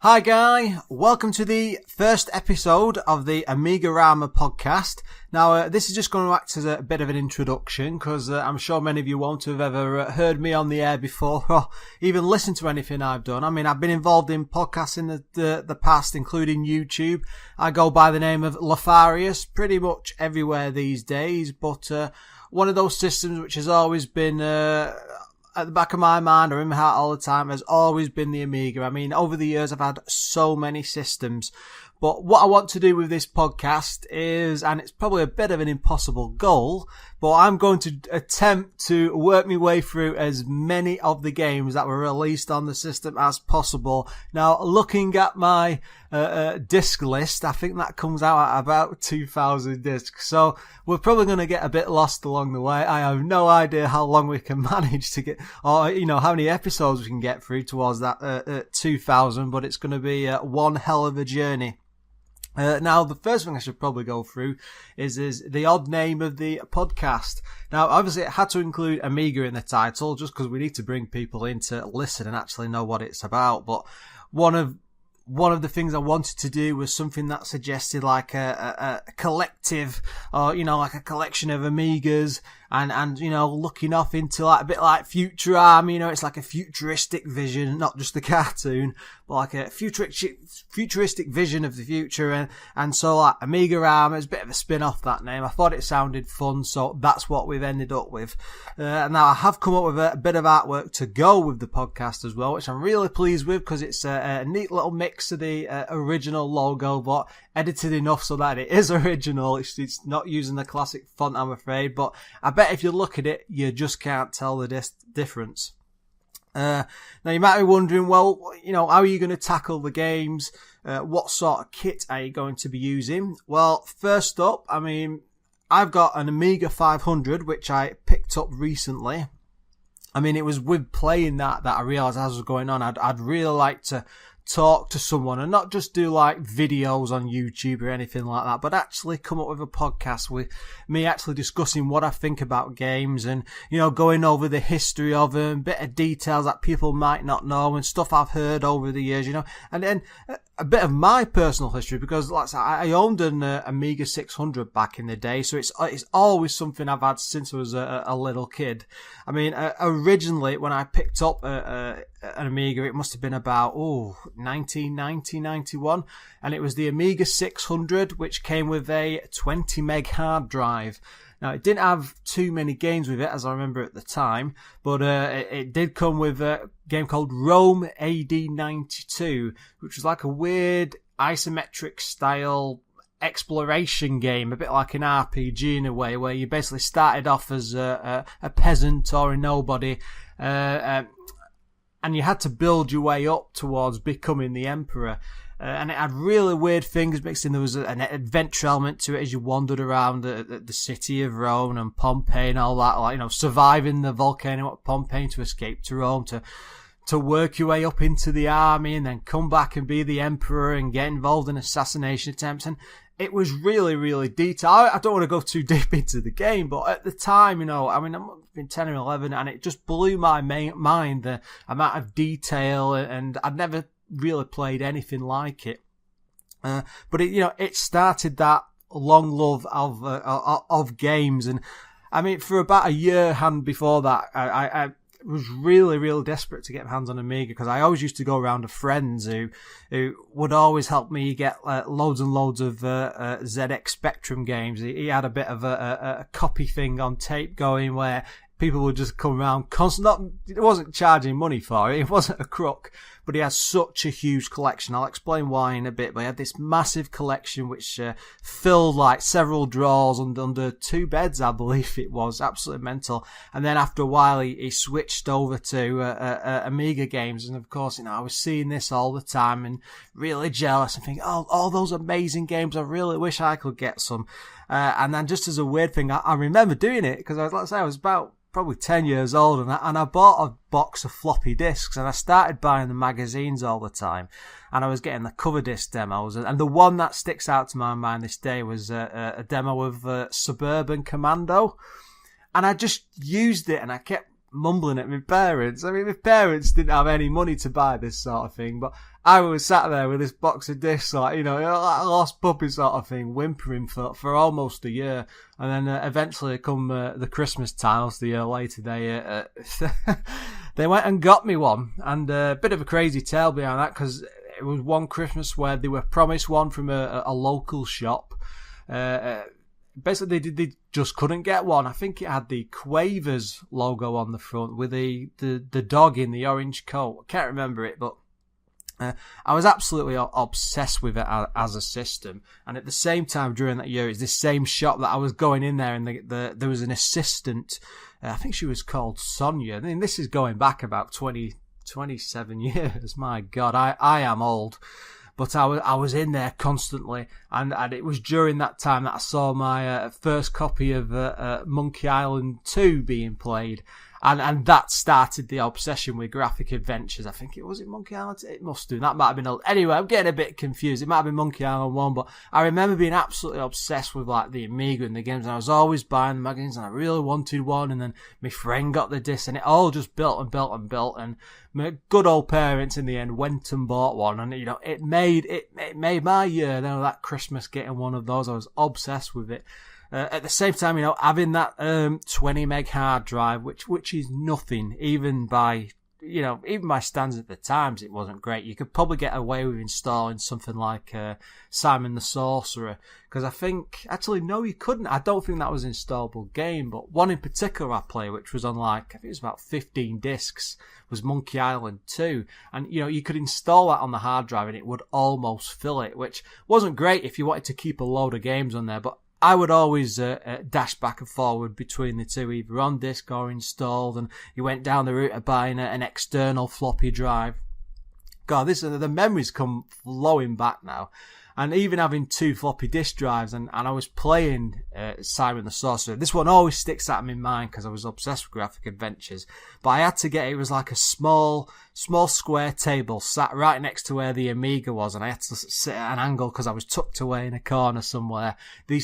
Hi Guy, welcome to the first episode of the AMIGArama podcast. Now this is just going to act as a bit of an introduction because I'm sure many of you won't have ever heard me on the air before or even listened to anything I've done. I mean, I've been involved in podcasts in the past, including YouTube. I go by the name of Lorfarius pretty much everywhere these days, but one of those systems which has always been at the back of my mind or in my heart all the time has always been the Amiga. I mean, over the years I've had so many systems, but what I want to do with this podcast is, and it's probably a bit of an impossible goal, but I'm going to attempt to work my way through as many of the games that were released on the system as possible. Now, looking at my disc list, I think that comes out at about 2,000 discs. So we're probably going to get a bit lost along the way. I have no idea how long we can manage to get, or, you know, how many episodes we can get through towards that 2,000, but it's going to be one hell of a journey. Now, the first thing I should probably go through is the odd name of the podcast. Now, obviously, it had to include Amiga in the title just because we need to bring people in to listen and actually know what it's about. But one of the things I wanted to do was something that suggested like a collective, or, you know, like a collection of Amigas and, you know, looking off into like a bit like Futurama, you know, it's like a futuristic vision, not just a cartoon, but like a futuristic vision of the future. And so like AMIGArama is a bit of a spin off that name. I thought it sounded fun, so that's what we've ended up with. Now I have come up with a bit of artwork to go with the podcast as well, which I'm really pleased with because it's a neat little mix of the original logo, but edited enough so that it is original. It's not using the classic font, I'm afraid, but I bet if you look at it, you just can't tell the difference. Now you might be wondering, well, you know, how are you going to tackle the games? What sort of kit are you going to be using? Well, first up, I mean, I've got an Amiga 500, which I picked up recently. I mean, it was with playing that I realised as I was going on, I'd really like to talk to someone and not just do like videos on YouTube or anything like that, but actually come up with a podcast with me actually discussing what I think about games and, you know, going over the history of them, bit of details that people might not know and stuff I've heard over the years, you know, and then a bit of my personal history because like I said, I owned an Amiga 600 back in the day, so it's always something I've had since I was a little kid. I mean, originally when I picked up an Amiga, it must have been about 1990, 91, and it was the Amiga 600, which came with a 20 meg hard drive. Now, it didn't have too many games with it, as I remember at the time, but it did come with a game called Rome AD 92, which was like a weird isometric style exploration game, a bit like an RPG in a way, where you basically started off as a peasant or a nobody, and you had to build your way up towards becoming the emperor. And it had really weird things mixed in. There was an adventure element to it as you wandered around the city of Rome and Pompeii and all that, like, you know, surviving the volcano at Pompeii to escape to Rome, to work your way up into the army and then come back and be the emperor and get involved in assassination attempts. And it was really, really detailed. I don't want to go too deep into the game, but at the time, you know, I mean, I've been 10 or 11 and it just blew my mind, the amount of detail, and I'd never really played anything like it. But it, you know, it started that long love of games. And I mean, for about a year hand before that, I was really, really desperate to get my hands on Amiga because I always used to go around to friends who would always help me get loads and loads of ZX Spectrum games. He had a bit of a copy thing on tape going where people would just come around constant. It wasn't charging money for it. It wasn't a crook, but but he has such a huge collection. I'll explain why in a bit, but he had this massive collection which filled like several drawers under 2 beds, I believe it was. Absolutely mental. And then after a while, he switched over to Amiga games, and of course, I was seeing this all the time and really jealous and thinking, oh, all those amazing games, I really wish I could get some. And then just as a weird thing, I remember doing it because I was about probably 10 years old, and I bought a box of floppy disks, and I started buying the magazines all the time, and I was getting the cover disc demos, and the one that sticks out to my mind this day was a demo of Suburban Commando, and I just used it, and I kept mumbling at my parents. I mean, my parents didn't have any money to buy this sort of thing, but I was sat there with this box of discs, like a lost puppy sort of thing, whimpering for almost a year. And then eventually, come the Christmas time, the year later, they went and got me one. And a bit of a crazy tale behind that, because it was one Christmas where they were promised one from a local shop. Basically, they just couldn't get one. I think it had the Quavers logo on the front with the dog in the orange coat. I can't remember it, but I was absolutely obsessed with it as a system. And at the same time, during that year, it's this same shop that I was going in there, and there was an assistant. I think she was called Sonia. I mean, this is going back about 27 years. My God, I am old. But I was in there constantly, and it was during that time that I saw my first copy of Monkey Island 2 being played, and that started the obsession with graphic adventures. I think it was Monkey Island 2? It must do. That might have been anyway, I'm getting a bit confused. It might have been Monkey Island 1, but I remember being absolutely obsessed with like the Amiga and the games, and I was always buying the magazines, and I really wanted one, and then my friend got the disc, and it all just built and built and built, and my good old parents in the end went and bought one, and it made my year. That Christmas getting one of those, I was obsessed with it. At the same time, having that 20 meg hard drive, which is nothing, even by standards at the times, it wasn't great. You could probably get away with installing something like Simon the Sorcerer, because I think, actually, no, you couldn't. I don't think that was an installable game, but one in particular I played, which was on I think it was about 15 discs, was Monkey Island 2. And, you could install that on the hard drive and it would almost fill it, which wasn't great if you wanted to keep a load of games on there, but I would always dash back and forward between the two, either on disk or installed, and you went down the route of buying an external floppy drive. God, the memories come flowing back now. And even having 2 floppy disk drives, and I was playing Simon the Sorcerer. This one always sticks out in my mind because I was obsessed with graphic adventures. But I had to get it was like a small square table sat right next to where the Amiga was, and I had to sit at an angle because I was tucked away in a corner somewhere. I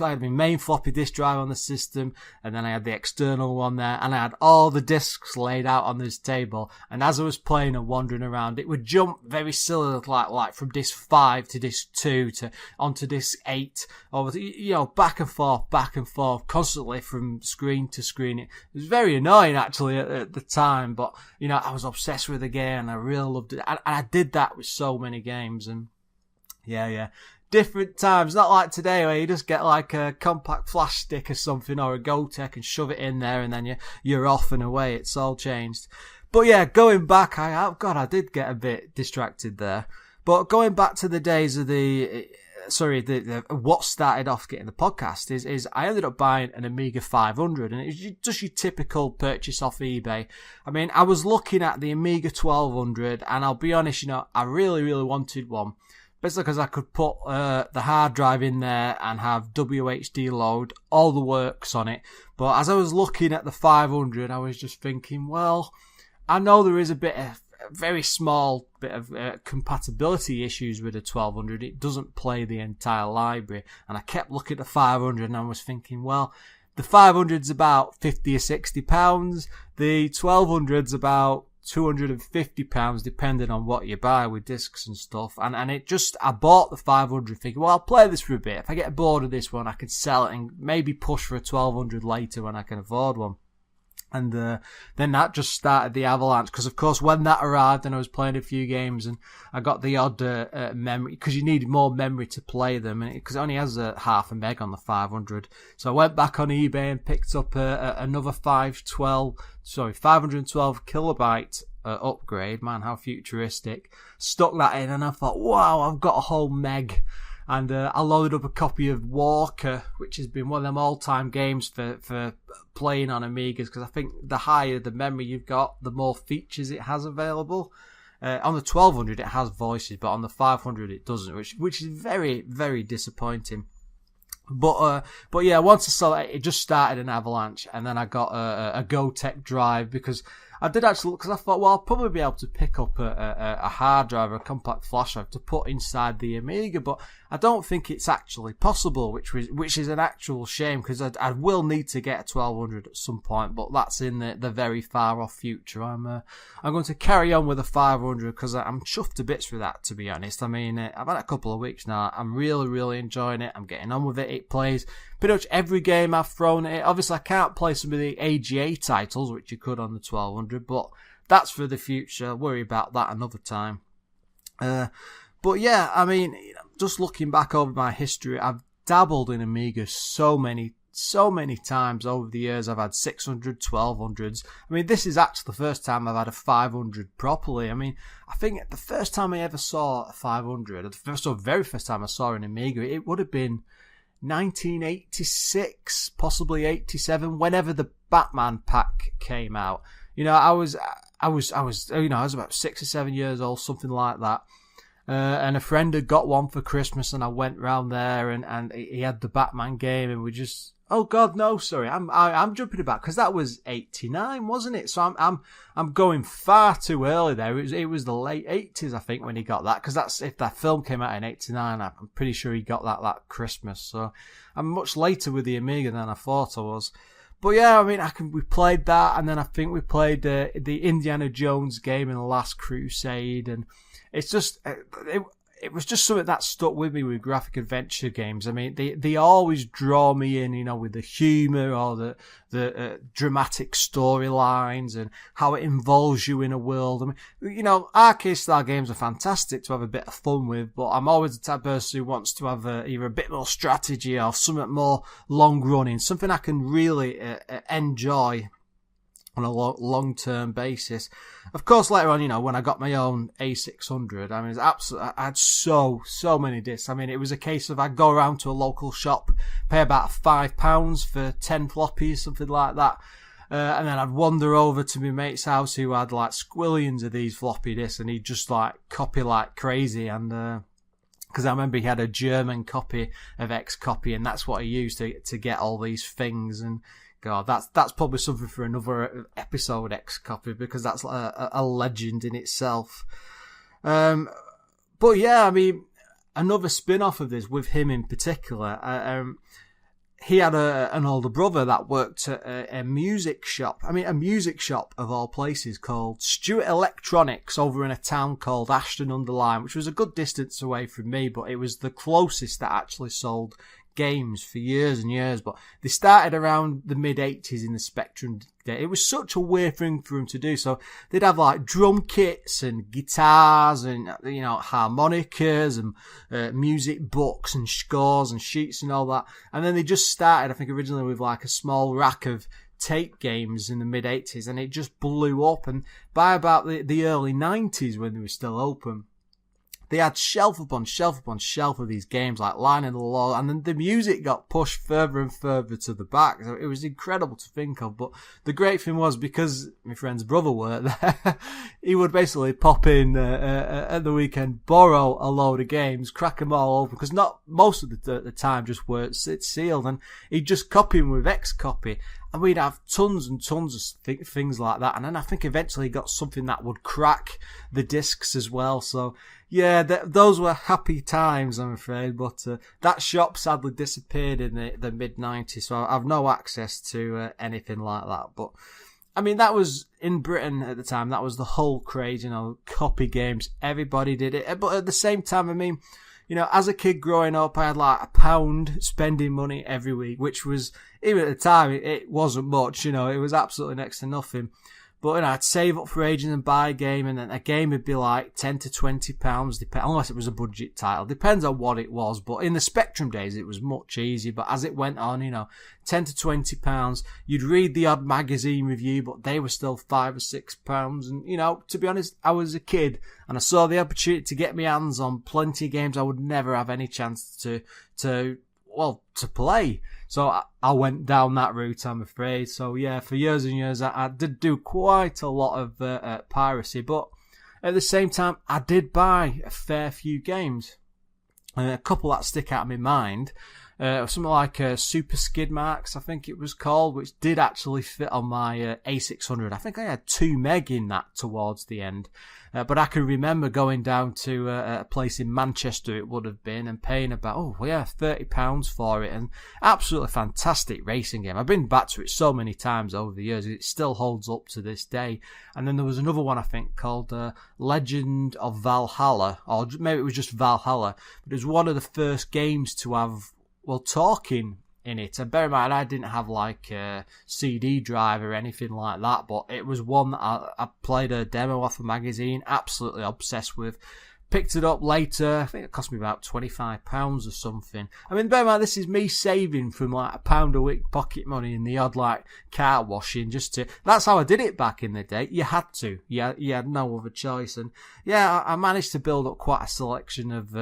had my main floppy disk drive on the system, and then I had the external one there, and I had all the discs laid out on this table. And as I was playing and wandering around, it would jump very silly, like from disc 5 to disc 2 to onto disc 8, over back and forth constantly from screen to screen. It was very annoying actually at the time, but I was obsessed with the game and I really loved it, and I did that with so many games. And yeah, different times, not like today where you just get like a compact flash stick or something, or a Gotek, and shove it in there and then you're off and away. It's all changed. But yeah, going back, I did get a bit distracted there. But going back to the days of what started off getting the podcast is I ended up buying an Amiga 500, and it was just your typical purchase off eBay. I mean, I was looking at the Amiga 1200, and I'll be honest, I really, really wanted one. Basically because I could put the hard drive in there and have WHD load, all the works on it. But as I was looking at the 500, I was just thinking, well, I know there is a very small bit of compatibility issues with the 1200. It doesn't play the entire library. And I kept looking at the 500 and I was thinking, well, the 500's about 50 or 60 pounds. The 1200's about £250, depending on what you buy with discs and stuff. And I bought the 500 thinking, well, I'll play this for a bit. If I get bored of this one, I can sell it and maybe push for a 1200 later when I can afford one. And then that just started the avalanche, because of course when that arrived and I was playing a few games and I got the odd memory, because you needed more memory to play them, because it only has half a meg on the 500. So I went back on eBay and picked up another 512 kilobyte upgrade. Man, how futuristic. Stuck that in and I thought, wow, I've got a whole meg. And I loaded up a copy of Walker, which has been one of them all-time games for playing on Amigas, because I think the higher the memory you've got, the more features it has available. On the 1200 it has voices, but on the 500 it doesn't, which is very, very disappointing. But yeah, once I saw it just started an avalanche, and then I got a GoTech drive, because I did actually look, because I thought, well, I'll probably be able to pick up a hard drive or a compact flash drive to put inside the Amiga, but I don't think it's actually possible, which is an actual shame, because I will need to get a 1200 at some point, but that's in the very far off future. I'm going to carry on with a 500 because I'm chuffed to bits with that, to be honest. I mean, I've had a couple of weeks now. I'm really, really enjoying it. I'm getting on with it. It plays pretty much every game I've thrown at it. Obviously, I can't play some of the AGA titles, which you could on the 1200, but that's for the future. I'll worry about that another time. But yeah, I mean, just looking back over my history, I've dabbled in Amiga so many times over the years. I've had 600, 1200s. I mean, this is actually the first time I've had a 500 properly. I mean, I think the first time I ever saw a 500, the very first time I saw an Amiga, it would have been 1986, possibly 87, whenever the Batman pack came out. You know, I was about 6 or 7 years old, something like that. And a friend had got one for Christmas, and I went round there, and he had the Batman game, and we just, oh God, no, sorry, I'm jumping about, because that was 89, wasn't it? So I'm going far too early there. It was the late 80s, I think, when he got that, because that's, if that film came out in 89, I'm pretty sure he got that Christmas. So I'm much later with the Amiga than I thought I was. But yeah, I mean, we played that, and then I think we played the Indiana Jones game in The Last Crusade, and it's just, it was just something that stuck with me with graphic adventure games. I mean, they always draw me in, you know, with the humour or the dramatic storylines and how it involves you in a world. I mean, you know, arcade style games are fantastic to have a bit of fun with, but I'm always the type of person who wants to have either a bit more strategy or something more long running, something I can really enjoy on a long-term basis. Of course, later on, you know, when I got my own A600, I mean, it's absolutely, I had so many discs. I mean, it was a case of I'd go around to a local shop, pay about £5 for 10 floppies, something like that. And then I'd wander over to my mate's house who had like squillions of these floppy disks, and he'd just like copy like crazy. And, because I remember he had a German copy of X-Copy, and that's what he used to get all these things. And God, that's probably something for another episode, X-Copy, because that's a legend in itself. But yeah, I mean, another spin-off of this with him in particular. He had an older brother that worked at a music shop. I mean, a music shop of all places called Stuart Electronics over in a town called Ashton-under-Lyne, which was a good distance away from me, but it was the closest that actually sold games for years and years. But they started around the mid-80s in the Spectrum day. It was such a weird thing for them to do. So they'd have like drum kits and guitars and, you know, harmonicas and music books and scores and sheets and all that. And then they just started, I think, originally with like a small rack of tape games in the mid-80s, and it just blew up. And by about the early 90s, when they were still open, they had shelf upon shelf upon shelf of these games, like lining the wall, and then the music got pushed further and further to the back. So it was incredible to think of. But the great thing was, because my friend's brother worked there, he would basically pop in at the weekend, borrow a load of games, crack them all open, because not most of the time just weren't sealed, and he'd just copy them with X-Copy. And we'd have tons and tons of things like that. And then I think eventually he got something that would crack the discs as well. So yeah, those were happy times, I'm afraid. But that shop sadly disappeared in the mid-90s. So I've no access to anything like that. But I mean, that was in Britain at the time. That was the whole craze, you know, copy games. Everybody did it. But at the same time, I mean, you know, as a kid growing up, I had like £1 spending money every week, which was, even at the time, it wasn't much, you know, it was absolutely next to nothing. But I'd save up for ages and buy a game, and then a game would be like £10 to £20, unless it was a budget title. Depends on what it was. But in the Spectrum days, it was much easier. But as it went on, £10 to £20, you'd read the odd magazine review, but they were still £5 or £6. And to be honest, I was a kid, and I saw the opportunity to get my hands on plenty of games I would never have any chance to play. So I went down that route, I'm afraid. So yeah, for years and years, I did do quite a lot of piracy, but at the same time, I did buy a fair few games. A couple that stick out of my mind. Something like Super Skid Marks, I think it was called, which did actually fit on my A600. I think I had 2 meg in that towards the end. But I can remember going down to a place in Manchester, it would have been, and paying about, £30 for it. And absolutely fantastic racing game. I've been back to it so many times over the years. It still holds up to this day. And then there was another one, I think, called Legend of Valhalla, or maybe it was just Valhalla. But it was one of the first games to have talking in it. And bear in mind, I didn't have like a CD drive or anything like that, but it was one that I played a demo off a magazine, absolutely obsessed with. Picked it up later, I think it cost me about £25 or something. I mean, bear in mind, this is me saving from like £1 a week pocket money and the odd like car washing that's how I did it back in the day. You had to. You had no other choice. And yeah, I managed to build up quite a selection of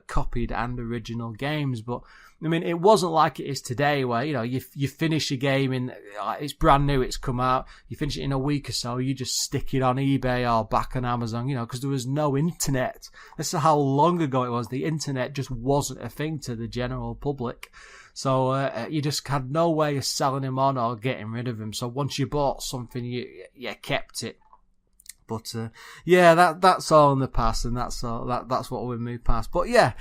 copied and original games, but I mean, it wasn't like it is today where, you finish a game in, it's brand new, it's come out, you finish it in a week or so, you just stick it on eBay or back on Amazon, because there was no internet. This is how long ago it was. The internet just wasn't a thing to the general public. So you just had no way of selling them on or getting rid of them. So once you bought something, you kept it. But that's all in the past, and that's what we moved past. But yeah,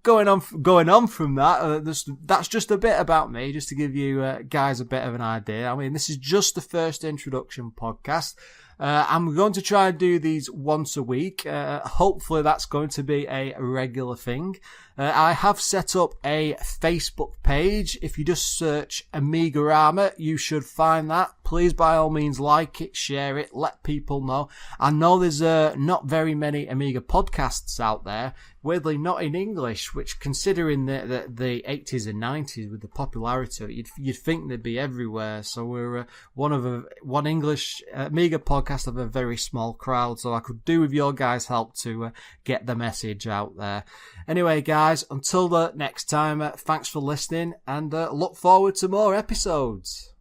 going on from that, that's just a bit about me, just to give you guys a bit of an idea. I mean, this is just the first introduction podcast. I'm going to try and do these once a week. Hopefully that's going to be a regular thing. I have set up a Facebook page. If you just search AMIGArama, you should find that. Please, by all means, like it, share it, let people know. I know there's not very many Amiga podcasts out there. Weirdly, not in English, which, considering the 80s and 90s with the popularity, you'd think they'd be everywhere. So we're one English Amiga podcast of a very small crowd. So I could do with your guys' help to get the message out there. Anyway, guys, until the next time, thanks for listening, and look forward to more episodes.